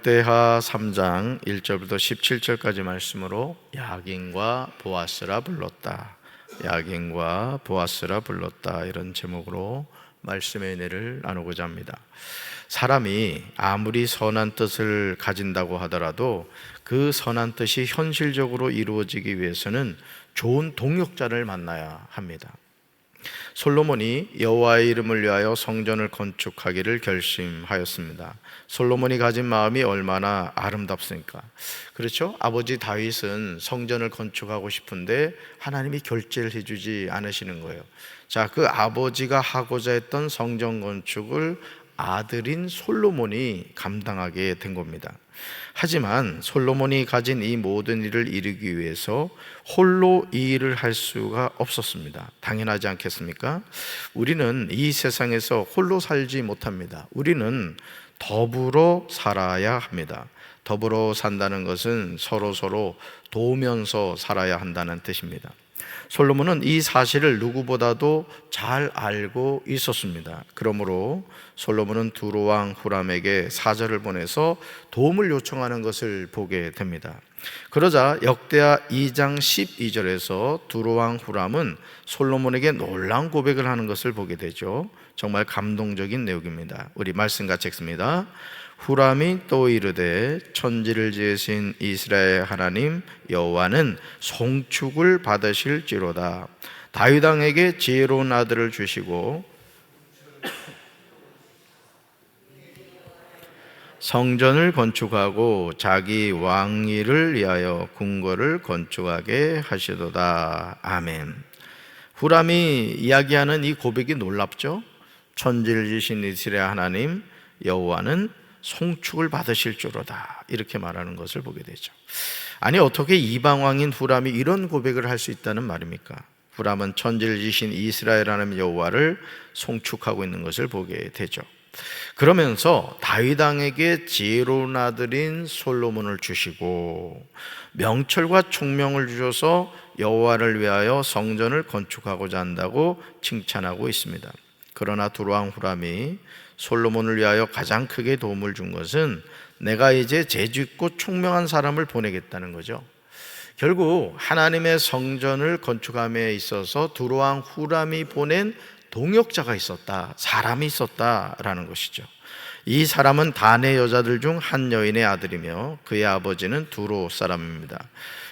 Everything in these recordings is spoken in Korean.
역대하 3장 1절부터 17절까지 말씀으로 야긴과 보아스라 불렀다. 야긴과 보아스라 불렀다. 이런 제목으로 말씀의 은혜를 나누고자 합니다. 사람이 아무리 선한 뜻을 가진다고 하더라도 그 선한 뜻이 현실적으로 이루어지기 위해서는 좋은 동역자를 만나야 합니다. 솔로몬이 여호와의 이름을 위하여 성전을 건축하기를 결심하였습니다. 솔로몬이 가진 마음이 얼마나 아름답습니까? 그렇죠? 아버지 다윗은 성전을 건축하고 싶은데 하나님이 결재를 해주지 않으시는 거예요. 자, 그 아버지가 하고자 했던 성전 건축을 아들인 솔로몬이 감당하게 된 겁니다. 하지만 솔로몬이 가진 이 모든 일을 이루기 위해서 홀로 이 일을 할 수가 없었습니다. 당연하지 않겠습니까? 우리는 이 세상에서 홀로 살지 못합니다. 우리는 더불어 살아야 합니다. 더불어 산다는 것은 서로 도우면서 살아야 한다는 뜻입니다. 솔로몬은 이 사실을 누구보다도 잘 알고 있었습니다. 그러므로 솔로몬은 두로왕 후람에게 사절을 보내서 도움을 요청하는 것을 보게 됩니다. 그러자 역대하 2장 12절에서 두로왕 후람은 솔로몬에게 놀라운 고백을 하는 것을 보게 되죠. 정말 감동적인 내용입니다. 우리 말씀 같이 읽습니다. 후람이 또 이르되 천지를 지으신 이스라엘 하나님 여호와는 송축을 받으실지로다. 다윗 왕에게 지혜로운 아들을 주시고 성전을 건축하고 자기 왕위를 위하여 궁궐을 건축하게 하시도다. 아멘. 후람이 이야기하는 이 고백이 놀랍죠? 천지를 지으신 이스라엘 하나님 여호와는 송축을 받으실지로다, 이렇게 말하는 것을 보게 되죠. 아니, 어떻게 이방왕인 후람이 이런 고백을 할 수 있다는 말입니까? 후람은 천지를 지으신 이스라엘 하나님 여호와를 송축하고 있는 것을 보게 되죠. 그러면서 다윗 왕에게 지혜로운 아들인 솔로몬을 주시고 명철과 총명을 주셔서 여호와를 위하여 성전을 건축하고자 한다고 칭찬하고 있습니다. 그러나 두로왕 후람이 솔로몬을 위하여 가장 크게 도움을 준 것은 내가 이제 재주있고 총명한 사람을 보내겠다는 거죠. 결국 하나님의 성전을 건축함에 있어서 두로왕 후람이 보낸 동역자가 있었다, 사람이 있었다라는 것이죠. 이 사람은 단의 여자들 중 한 여인의 아들이며 그의 아버지는 두로 사람입니다.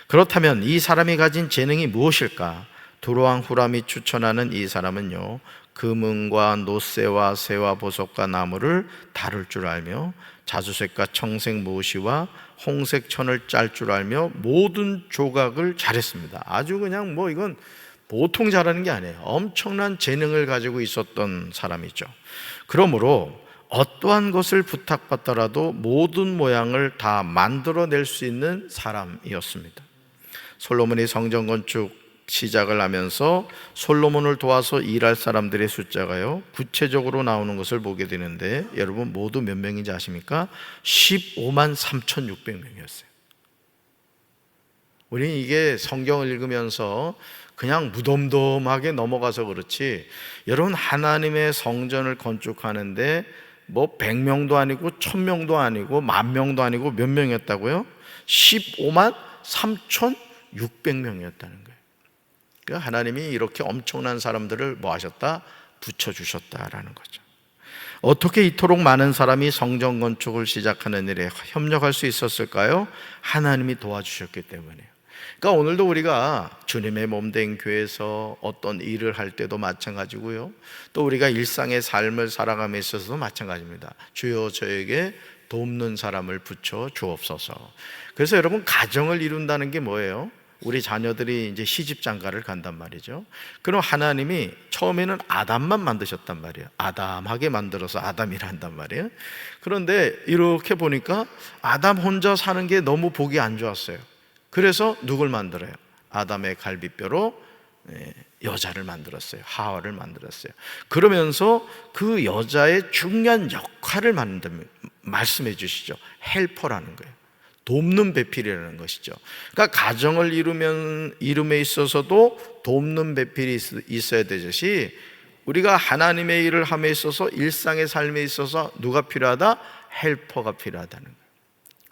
그렇다면 이 사람이 가진 재능이 무엇일까? 두로왕 후람이 추천하는 이 사람은요, 금은과 노쇠와 새와 보석과 나무를 다룰 줄 알며 자주색과 청색 모시와 홍색 천을 짤 줄 알며 모든 조각을 잘했습니다. 아주 그냥 이건 보통 잘하는 게 아니에요. 엄청난 재능을 가지고 있었던 사람이죠. 그러므로 어떠한 것을 부탁받더라도 모든 모양을 다 만들어낼 수 있는 사람이었습니다. 솔로몬이 성전 건축 시작을 하면서 솔로몬을 도와서 일할 사람들의 숫자가요, 구체적으로 나오는 것을 보게 되는데, 여러분 모두 몇 명인지 아십니까? 15만 3,600명이었어요. 우리는 이게 성경을 읽으면서 그냥 무덤덤하게 넘어가서 그렇지, 여러분 하나님의 성전을 건축하는데 100명도 아니고 1000명도 아니고 10,000명도 아니고 몇 명이었다고요? 15만 3,600명이었다는 거예요. 그러니까 하나님이 이렇게 엄청난 사람들을 하셨다? 붙여주셨다라는 거죠. 어떻게 이토록 많은 사람이 성전 건축을 시작하는 일에 협력할 수 있었을까요? 하나님이 도와주셨기 때문이에요. 그러니까 오늘도 우리가 주님의 몸된 교회에서 어떤 일을 할 때도 마찬가지고요, 또 우리가 일상의 삶을 살아감에 있어서도 마찬가지입니다. 주여 저에게 돕는 사람을 붙여 주옵소서. 그래서 여러분, 가정을 이룬다는 게 뭐예요? 우리 자녀들이 이제 시집 장가를 간단 말이죠. 그럼 하나님이 처음에는 아담만 만드셨단 말이에요. 아담하게 만들어서 아담이라 한단 말이에요. 그런데 이렇게 보니까 아담 혼자 사는 게 너무 보기 안 좋았어요. 그래서 누굴 만들어요? 아담의 갈비뼈로 여자를 만들었어요. 하와를 만들었어요. 그러면서 그 여자의 중요한 역할을 말씀해 주시죠. 헬퍼라는 거예요. 돕는 배필이라는 것이죠. 그러니까 가정을 이룸에 있어서도 돕는 배필이 있어야 되듯이, 우리가 하나님의 일을 함에 있어서 일상의 삶에 있어서 누가 필요하다? 헬퍼가 필요하다는 거예요.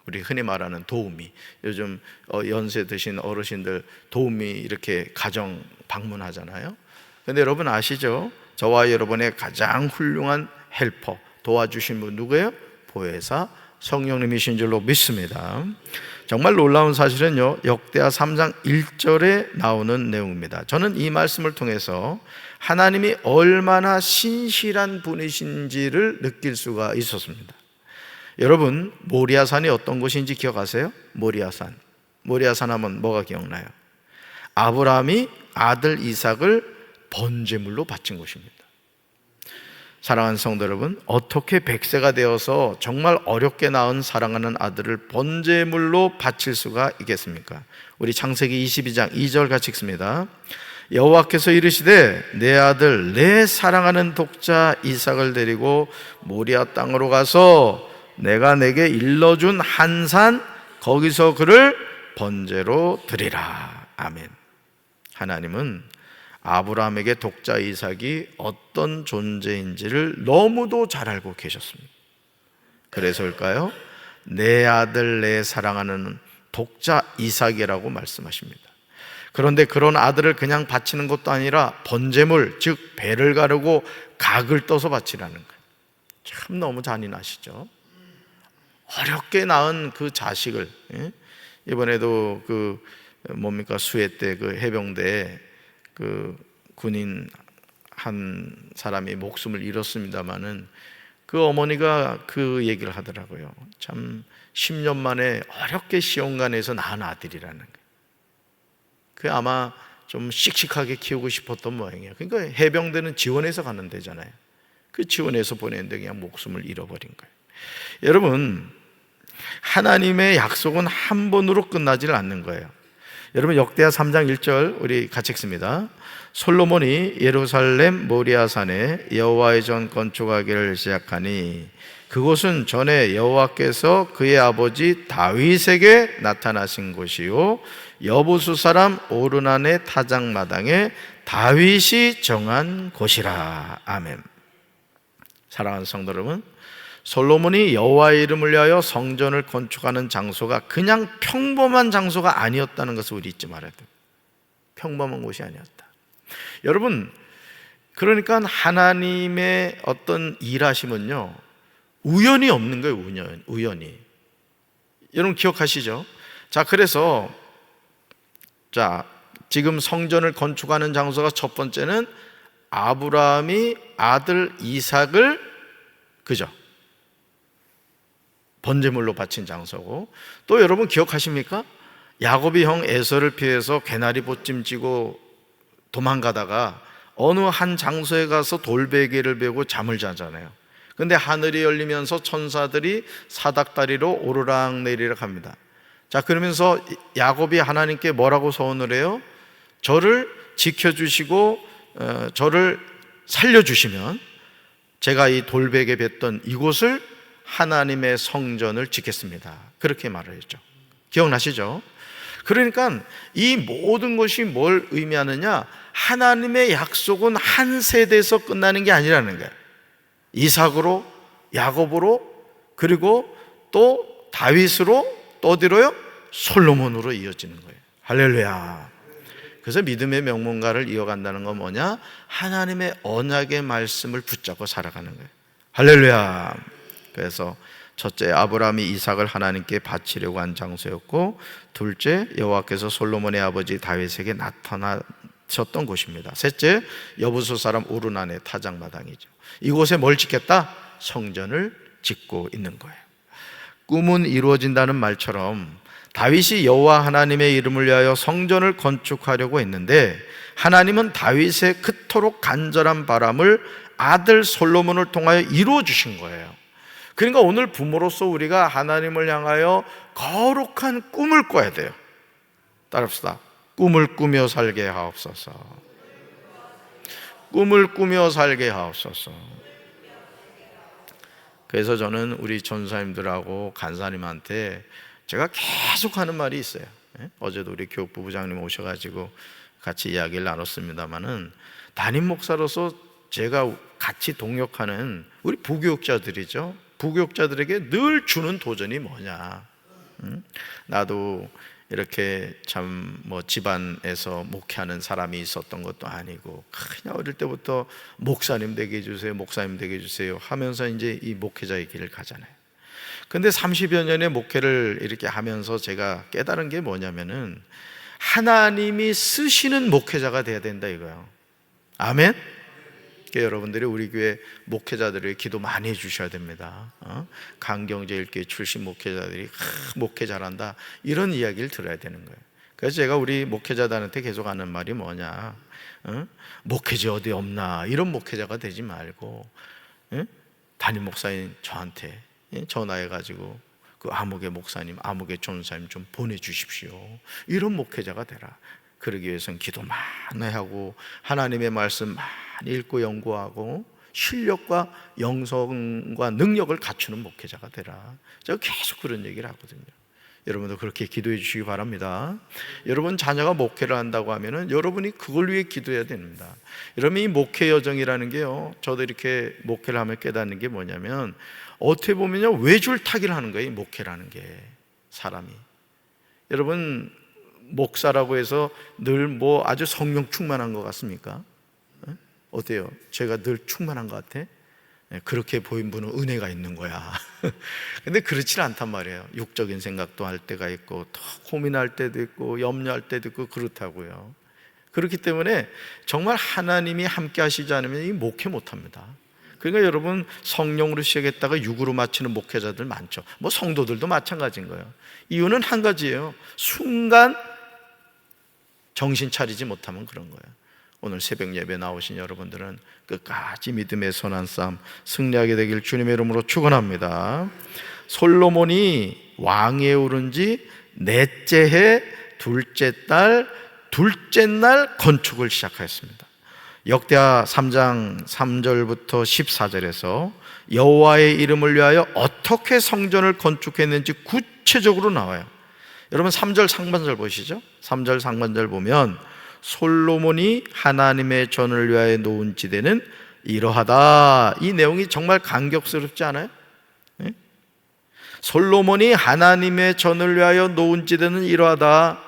우리 흔히 말하는 도우미, 요즘 연세 드신 어르신들 도우미 이렇게 가정 방문하잖아요. 근데 여러분 아시죠? 저와 여러분의 가장 훌륭한 헬퍼, 도와주신 분 누구예요? 보혜사 성령님이신 줄로 믿습니다. 정말 놀라운 사실은요, 역대하 3장 1절에 나오는 내용입니다. 저는 이 말씀을 통해서 하나님이 얼마나 신실한 분이신지를 느낄 수가 있었습니다. 여러분, 모리아산이 어떤 곳인지 기억하세요? 모리아산 하면 뭐가 기억나요? 아브라함이 아들 이삭을 번제물로 바친 곳입니다. 사랑하는 성도 여러분, 어떻게 100세가 되어서 정말 어렵게 낳은 사랑하는 아들을 번제물로 바칠 수가 있겠습니까? 우리 창세기 22장 2절 같이 읽습니다. 여호와께서 이르시되 내 아들 내 사랑하는 독자 이삭을 데리고 모리아 땅으로 가서 내가 내게 일러준 한 산 거기서 그를 번제로 드리라. 아멘. 하나님은 아브라함에게 독자 이삭이 어떤 존재인지를 너무도 잘 알고 계셨습니다. 그래서일까요? 내 아들 내 사랑하는 독자 이삭이라고 말씀하십니다. 그런데 그런 아들을 그냥 바치는 것도 아니라 번제물, 즉 배를 가르고 각을 떠서 바치라는 거예요. 참 너무 잔인하시죠? 어렵게 낳은 그 자식을, 이번에도 수해 때 그 해병대에 그 군인 한 사람이 목숨을 잃었습니다마는 그 어머니가 그 얘기를 하더라고요. 참 10년 만에 어렵게 시험관에서 낳은 아들이라는 거예요. 그 아마 좀 씩씩하게 키우고 싶었던 모양이에요. 그러니까 해병대는 지원해서 가는 데잖아요. 그 지원해서 보내는데 그냥 목숨을 잃어버린 거예요. 여러분, 하나님의 약속은 한 번으로 끝나지를 않는 거예요. 여러분, 역대하 3장 1절 우리 같이 읽습니다. 솔로몬이 예루살렘 모리아산에 여호와의 전 건축하기를 시작하니 그곳은 전에 여호와께서 그의 아버지 다윗에게 나타나신 곳이요 여부수 사람 오르난의 타작마당에 다윗이 정한 곳이라. 아멘. 사랑하는 성도 여러분, 솔로몬이 여호와의 이름을 위하여 성전을 건축하는 장소가 그냥 평범한 장소가 아니었다는 것을 우리 잊지 말아야 돼요. 평범한 곳이 아니었다. 여러분, 그러니까 하나님의 어떤 일하심은요, 우연이 없는 거예요. 우연이. 여러분 기억하시죠? 그래서 지금 성전을 건축하는 장소가 첫 번째는 아브라함이 아들 이삭을 번제물로 바친 장소고, 또 여러분 기억하십니까? 야곱이 형 에서를 피해서 개나리 보찜 찌고 도망가다가 어느 한 장소에 가서 돌베개를 베고 잠을 자잖아요. 근데 하늘이 열리면서 천사들이 사닥다리로 오르락내리락 합니다. 그러면서 야곱이 하나님께 뭐라고 서원을 해요? 저를 지켜주시고 저를 살려주시면 제가 이 돌베개 뱉던 이곳을 하나님의 성전을 짓겠습니다. 그렇게 말을 했죠. 기억나시죠? 그러니까 이 모든 것이 뭘 의미하느냐? 하나님의 약속은 한 세대에서 끝나는 게 아니라는 거예요. 이삭으로, 야곱으로, 그리고 또 다윗으로, 또 어디로요? 솔로몬으로 이어지는 거예요. 할렐루야. 그래서 믿음의 명문가를 이어간다는 건 뭐냐? 하나님의 언약의 말씀을 붙잡고 살아가는 거예요. 할렐루야. 그래서 첫째, 아브라함이 이삭을 하나님께 바치려고 한 장소였고, 둘째, 여호와께서 솔로몬의 아버지 다윗에게 나타나셨던 곳입니다. 셋째, 여부수 사람 오르난의 타작마당이죠. 이곳에 뭘 짓겠다? 성전을 짓고 있는 거예요. 꿈은 이루어진다는 말처럼 다윗이 여호와 하나님의 이름을 위하여 성전을 건축하려고 했는데, 하나님은 다윗의 그토록 간절한 바람을 아들 솔로몬을 통하여 이루어 주신 거예요. 그러니까 오늘 부모로서 우리가 하나님을 향하여 거룩한 꿈을 꿔야 돼요. 따라합시다. 꿈을 꾸며 살게 하옵소서. 꿈을 꾸며 살게 하옵소서. 그래서 저는 우리 전사님들하고 간사님한테 제가 계속 하는 말이 있어요. 어제도 우리 교육부 부장님 오셔가지고 같이 이야기를 나눴습니다마는, 담임 목사로서 제가 같이 동역하는 우리 부교육자들이죠. 부교육자들에게 늘 주는 도전이 뭐냐? 나도 이렇게 참 뭐 집안에서 목회하는 사람이 있었던 것도 아니고 그냥 어릴 때부터 목사님 되게 해주세요, 목사님 되게 해주세요 하면서 이제 이 목회자의 길을 가잖아요. 근데 30여 년의 목회를 이렇게 하면서 제가 깨달은 게 뭐냐면은 하나님이 쓰시는 목회자가 돼야 된다 이거예요. 아멘? 여러분들이 우리 교회 목회자들의 기도 많이 해주셔야 됩니다. 강경제일교회 출신 목회자들이 목회 잘한다 이런 이야기를 들어야 되는 거예요. 그래서 제가 우리 목회자들한테 계속 하는 말이 뭐냐, 목회자 어디 없나, 이런 목회자가 되지 말고 담임 목사님 저한테 전화해가지고 그 아무개 목사님, 아무개 전사님 좀 보내주십시오, 이런 목회자가 되라. 그러기 위해서는 기도 많이 하고 하나님의 말씀 많이 읽고 연구하고 실력과 영성과 능력을 갖추는 목회자가 되라. 제가 계속 그런 얘기를 하거든요. 여러분도 그렇게 기도해 주시기 바랍니다. 여러분 자녀가 목회를 한다고 하면은 여러분이 그걸 위해 기도해야 됩니다. 여러분 이 목회 여정이라는 게요, 저도 이렇게 목회를 하며 깨닫는 게 뭐냐면 어떻게 보면요 외줄타기를 하는 거예요. 이 목회라는 게 사람이. 여러분 목사라고 해서 늘 뭐 아주 성령 충만한 것 같습니까? 어때요? 제가 늘 충만한 것 같아? 그렇게 보인 분은 은혜가 있는 거야. 근데 그렇지는 않단 말이에요. 육적인 생각도 할 때가 있고 더 고민할 때도 있고 염려할 때도 있고 그렇다고요. 그렇기 때문에 정말 하나님이 함께 하시지 않으면 이 목회 못합니다. 그러니까 여러분 성령으로 시작했다가 육으로 마치는 목회자들 많죠. 뭐 성도들도 마찬가지인 거예요. 이유는 한 가지예요. 순간 정신 차리지 못하면 그런 거예요. 오늘 새벽 예배 나오신 여러분들은 끝까지 믿음의 선한 싸움 승리하게 되길 주님의 이름으로 축원합니다. 솔로몬이 왕위에 오른 지 넷째 해 둘째 달 둘째 날 건축을 시작하였습니다. 역대하 3장 3절부터 14절에서 여호와의 이름을 위하여 어떻게 성전을 건축했는지 구체적으로 나와요. 여러분 3절 상반절 보시죠. 3절 상반절 보면 솔로몬이 하나님의 전을 위하여 놓은 지대는 이러하다. 이 내용이 정말 감격스럽지 않아요? 네? 솔로몬이 하나님의 전을 위하여 놓은 지대는 이러하다.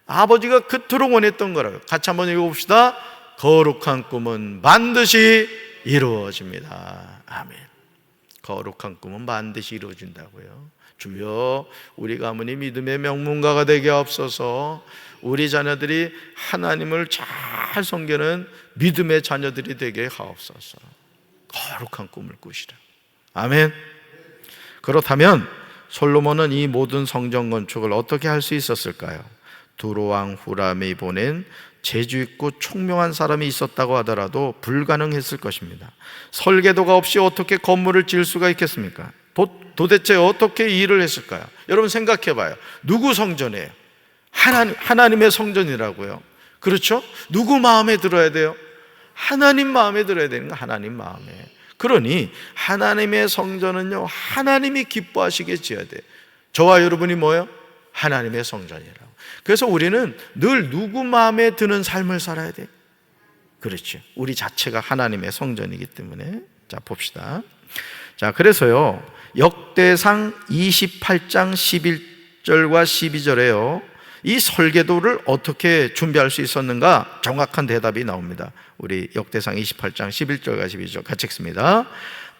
아버지가 그토록 원했던 거라고요. 같이 한번 읽어봅시다. 거룩한 꿈은 반드시 이루어집니다. 아멘. 거룩한 꿈은 반드시 이루어진다고요. 주여 우리 가문이 믿음의 명문가가 되게 하옵소서. 우리 자녀들이 하나님을 잘 섬기는 믿음의 자녀들이 되게 하옵소서. 거룩한 꿈을 꾸시라. 아멘. 그렇다면 솔로몬은 이 모든 성전 건축을 어떻게 할 수 있었을까요? 두로왕 후람이 보낸 재주있고 총명한 사람이 있었다고 하더라도 불가능했을 것입니다. 설계도가 없이 어떻게 건물을 지을 수가 있겠습니까? 도대체 어떻게 일을 했을까요? 여러분 생각해 봐요. 누구 성전이에요? 하나님의 성전이라고요. 그렇죠? 누구 마음에 들어야 돼요? 하나님 마음에 들어야 되는 거, 하나님 마음에. 그러니 하나님의 성전은요 하나님이 기뻐하시게 지어야 돼요. 저와 여러분이 뭐예요? 하나님의 성전이라고. 그래서 우리는 늘 누구 마음에 드는 삶을 살아야 돼요. 그렇죠. 우리 자체가 하나님의 성전이기 때문에. 자 봅시다. 자 그래서요 역대상 28장 11절과 12절에요 이 설계도를 어떻게 준비할 수 있었는가 정확한 대답이 나옵니다. 우리 역대상 28장 11절과 12절 같이 읽습니다.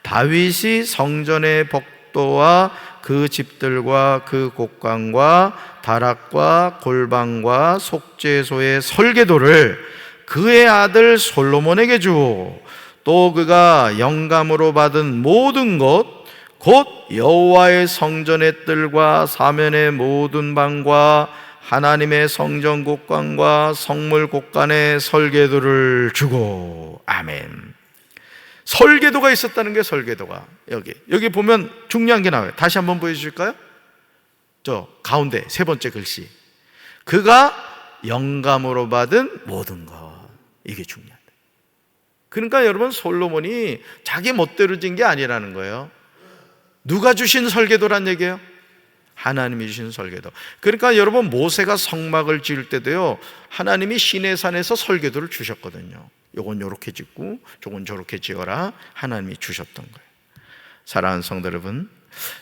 다윗이 성전의 복도와 그 집들과 그 곡간과 다락과 골방과 속죄소의 설계도를 그의 아들 솔로몬에게 주고 또 그가 영감으로 받은 모든 것 곧 여호와의 성전의 뜰과 사면의 모든 방과 하나님의 성전 곡간과 성물 곡간의 설계도를 주고. 아멘. 설계도가 있었다는 게 설계도가 여기 보면 중요한 게 나와요. 다시 한번 보여주실까요? 저 가운데 세 번째 글씨, 그가 영감으로 받은 모든 것, 이게 중요하다. 그러니까 여러분 솔로몬이 자기 멋대로 진 게 아니라는 거예요. 누가 주신 설계도란 얘기예요? 하나님이 주신 설계도. 그러니까 여러분 모세가 성막을 지을 때도요 하나님이 시내산에서 설계도를 주셨거든요. 요건 요렇게 짓고 저건 저렇게 지어라, 하나님이 주셨던 거예요. 사랑하는 성도 여러분,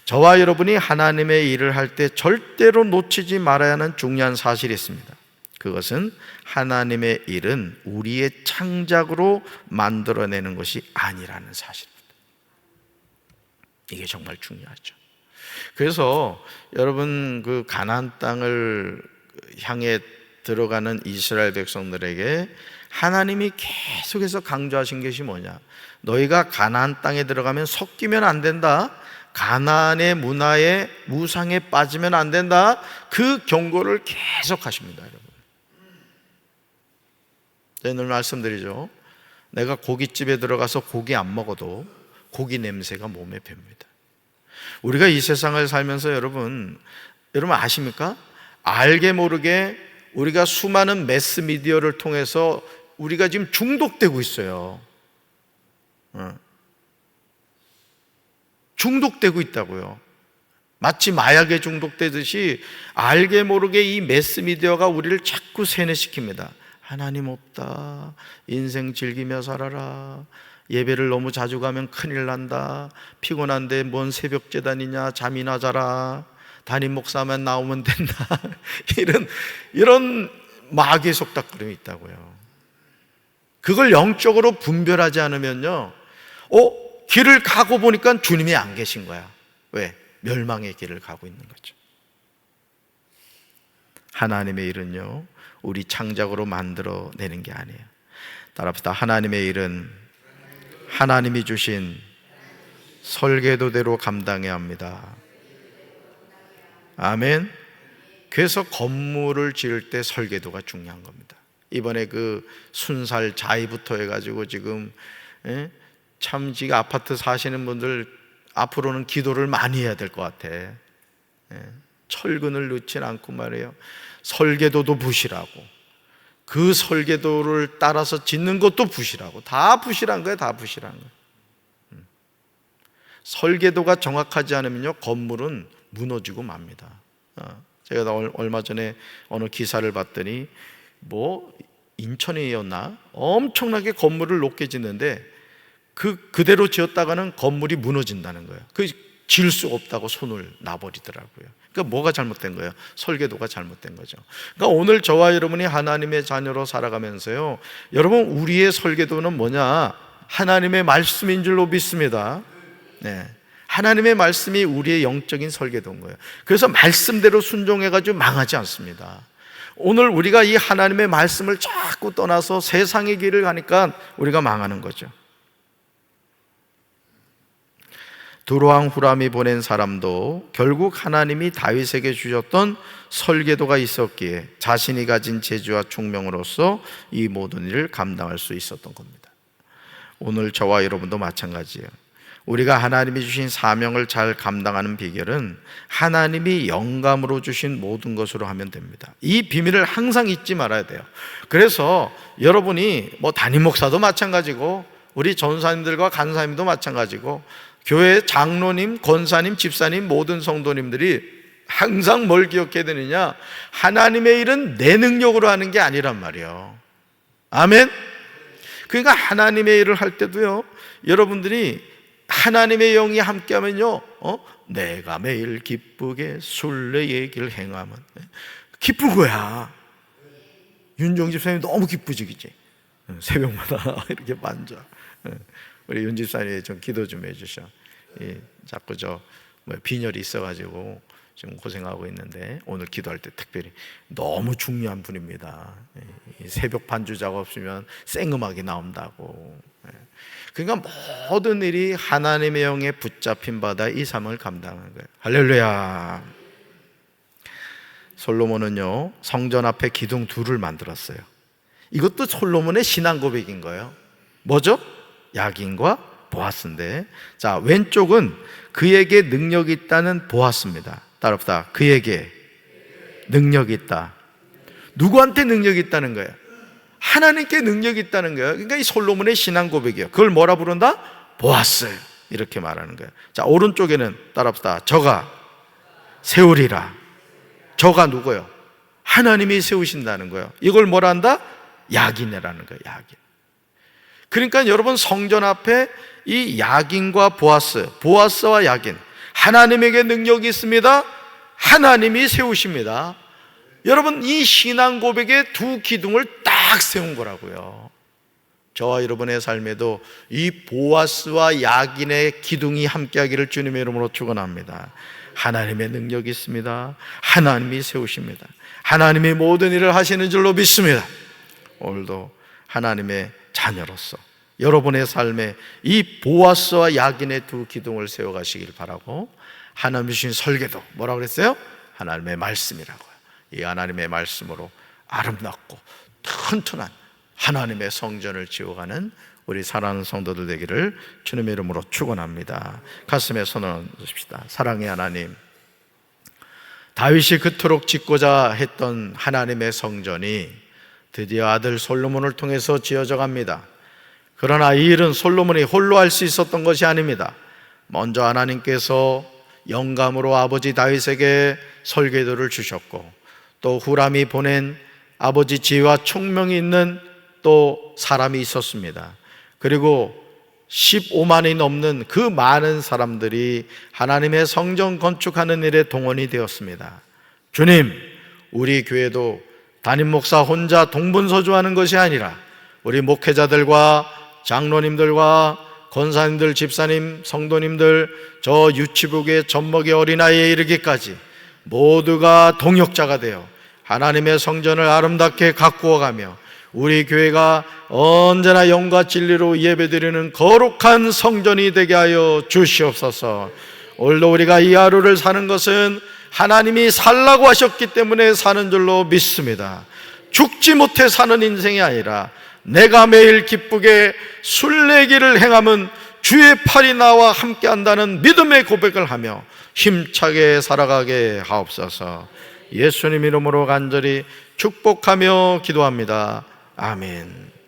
저와 여러분이 하나님의 일을 할 때 절대로 놓치지 말아야 하는 중요한 사실이 있습니다. 그것은 하나님의 일은 우리의 창작으로 만들어내는 것이 아니라는 사실입니다. 이게 정말 중요하죠. 그래서 여러분, 그 가나안 땅을 향해 들어가는 이스라엘 백성들에게 하나님이 계속해서 강조하신 것이 뭐냐? 너희가 가나안 땅에 들어가면 섞이면 안 된다. 가나안의 문화에, 무상에 빠지면 안 된다. 그 경고를 계속 하십니다, 여러분. 제가 늘 말씀드리죠. 내가 고깃집에 들어가서 고기 안 먹어도 고기 냄새가 몸에 붑니다. 우리가 이 세상을 살면서 여러분 아십니까? 알게 모르게 우리가 수많은 매스미디어를 통해서 우리가 지금 중독되고 있어요. 중독되고 있다고요. 마치 마약에 중독되듯이 알게 모르게 이 매스미디어가 우리를 자꾸 세뇌시킵니다. 하나님 없다, 인생 즐기며 살아라, 예배를 너무 자주 가면 큰일 난다, 피곤한데 뭔 새벽 제단이냐, 잠이나 자라, 담임 목사만 나오면 된다. 이런 마귀의 속닥거림이 있다고요. 그걸 영적으로 분별하지 않으면요, 길을 가고 보니까 주님이 안 계신 거야. 왜? 멸망의 길을 가고 있는 거죠. 하나님의 일은요, 우리 창작으로 만들어내는 게 아니에요. 따라합시다. 하나님의 일은 하나님이 주신 설계도대로 감당해야 합니다. 아멘. 그래서 건물을 지을 때 설계도가 중요한 겁니다. 이번에 그 순살 자이부터 해가지고 지금 참 지금 아파트 사시는 분들 앞으로는 기도를 많이 해야 될 것 같아. 철근을 넣진 않고 말이에요, 설계도도 부실하고 그 설계도를 따라서 짓는 것도 부실하고, 다 부실한 거예요. 다 부실한 거예요. 설계도가 정확하지 않으면요, 건물은 무너지고 맙니다. 제가 얼마 전에 어느 기사를 봤더니 인천이었나? 엄청나게 건물을 높게 짓는데 그대로 지었다가는 건물이 무너진다는 거예요. 지을 수 없다고 손을 놔버리더라고요. 그러니까 뭐가 잘못된 거예요? 설계도가 잘못된 거죠. 그러니까 오늘 저와 여러분이 하나님의 자녀로 살아가면서요, 여러분, 우리의 설계도는 뭐냐? 하나님의 말씀인 줄로 믿습니다. 네. 하나님의 말씀이 우리의 영적인 설계도인 거예요. 그래서 말씀대로 순종해가지고 망하지 않습니다. 오늘 우리가 이 하나님의 말씀을 자꾸 떠나서 세상의 길을 가니까 우리가 망하는 거죠. 두로왕 후람이 보낸 사람도 결국 하나님이 다윗에게 주셨던 설계도가 있었기에 자신이 가진 재주와 총명으로서 이 모든 일을 감당할 수 있었던 겁니다. 오늘 저와 여러분도 마찬가지예요. 우리가 하나님이 주신 사명을 잘 감당하는 비결은 하나님이 영감으로 주신 모든 것으로 하면 됩니다. 이 비밀을 항상 잊지 말아야 돼요. 그래서 여러분이 담임 목사도 마찬가지고 우리 전사님들과 간사님도 마찬가지고 교회 장로님, 권사님, 집사님, 모든 성도님들이 항상 뭘 기억해야 되느냐? 하나님의 일은 내 능력으로 하는 게 아니란 말이에요. 아멘? 그러니까 하나님의 일을 할 때도요, 여러분들이 하나님의 영이 함께하면요, 내가 매일 기쁘게 순례의 길 행하면, 기쁜 거야. 윤정 집사님 너무 기쁘지, 그치? 새벽마다 이렇게 만져. 우리 윤 집사님 좀 기도 좀 해주셔. 자꾸 빈혈이 있어가지고 지금 고생하고 있는데 오늘 기도할 때 특별히 너무 중요한 분입니다. 새벽 반주자가 없으면 생음악이 나온다고. 그러니까 모든 일이 하나님의 영에 붙잡힌 바다 이 삶을 감당하는 거예요. 할렐루야. 솔로몬은요, 성전 앞에 기둥 둘을 만들었어요. 이것도 솔로몬의 신앙 고백인 거예요. 뭐죠? 야긴과 보아스인데, 자, 왼쪽은 그에게 능력이 있다는 보아스입니다. 따라합시다. 그에게 능력이 있다. 누구한테 능력이 있다는 거예요? 하나님께 능력이 있다는 거예요. 그러니까 이 솔로몬의 신앙 고백이에요. 그걸 뭐라 부른다? 보아스, 이렇게 말하는 거예요. 자, 오른쪽에는 따라합시다. 저가 세우리라. 저가 누구예요? 하나님이 세우신다는 거예요. 이걸 뭐라 한다? 야긴이라는 거예요. 야긴. 그러니까 여러분, 성전 앞에 이 야긴과 보아스, 보아스와 야긴, 하나님에게 능력이 있습니다. 하나님이 세우십니다. 여러분, 이 신앙 고백의 두 기둥을 딱 세운 거라고요. 저와 여러분의 삶에도 이 보아스와 야긴의 기둥이 함께하기를 주님의 이름으로 축원합니다. 하나님의 능력이 있습니다. 하나님이 세우십니다. 하나님이 모든 일을 하시는 줄로 믿습니다. 오늘도 하나님의 자녀로서 여러분의 삶에 이 보아스와 야긴의 두 기둥을 세워가시길 바라고, 하나님 주신 설계도 뭐라고 그랬어요? 하나님의 말씀이라고요. 이 하나님의 말씀으로 아름답고 튼튼한 하나님의 성전을 지어가는 우리 사랑하는 성도들 되기를 주님의 이름으로 축원합니다. 가슴에 손을 얹으십시다. 사랑의 하나님, 다윗이 그토록 짓고자 했던 하나님의 성전이 드디어 아들 솔로몬을 통해서 지어져 갑니다. 그러나 이 일은 솔로몬이 홀로 할 수 있었던 것이 아닙니다. 먼저 하나님께서 영감으로 아버지 다윗에게 설계도를 주셨고, 또 후람이 보낸 아버지 지혜와 총명이 있는 또 사람이 있었습니다. 그리고 15만이 넘는 그 많은 사람들이 하나님의 성전 건축하는 일에 동원이 되었습니다. 주님, 우리 교회도 담임 목사 혼자 동분서주하는 것이 아니라 우리 목회자들과 장로님들과 권사님들, 집사님, 성도님들, 저 유치부의 젖먹이 어린아이에 이르기까지 모두가 동역자가 되어 하나님의 성전을 아름답게 가꾸어가며 우리 교회가 언제나 영과 진리로 예배드리는 거룩한 성전이 되게 하여 주시옵소서. 오늘도 우리가 이 하루를 사는 것은 하나님이 살라고 하셨기 때문에 사는 줄로 믿습니다. 죽지 못해 사는 인생이 아니라 내가 매일 기쁘게 순례길을 행함은 주의 팔이 나와 함께한다는 믿음의 고백을 하며 힘차게 살아가게 하옵소서. 예수님 이름으로 간절히 축복하며 기도합니다. 아멘.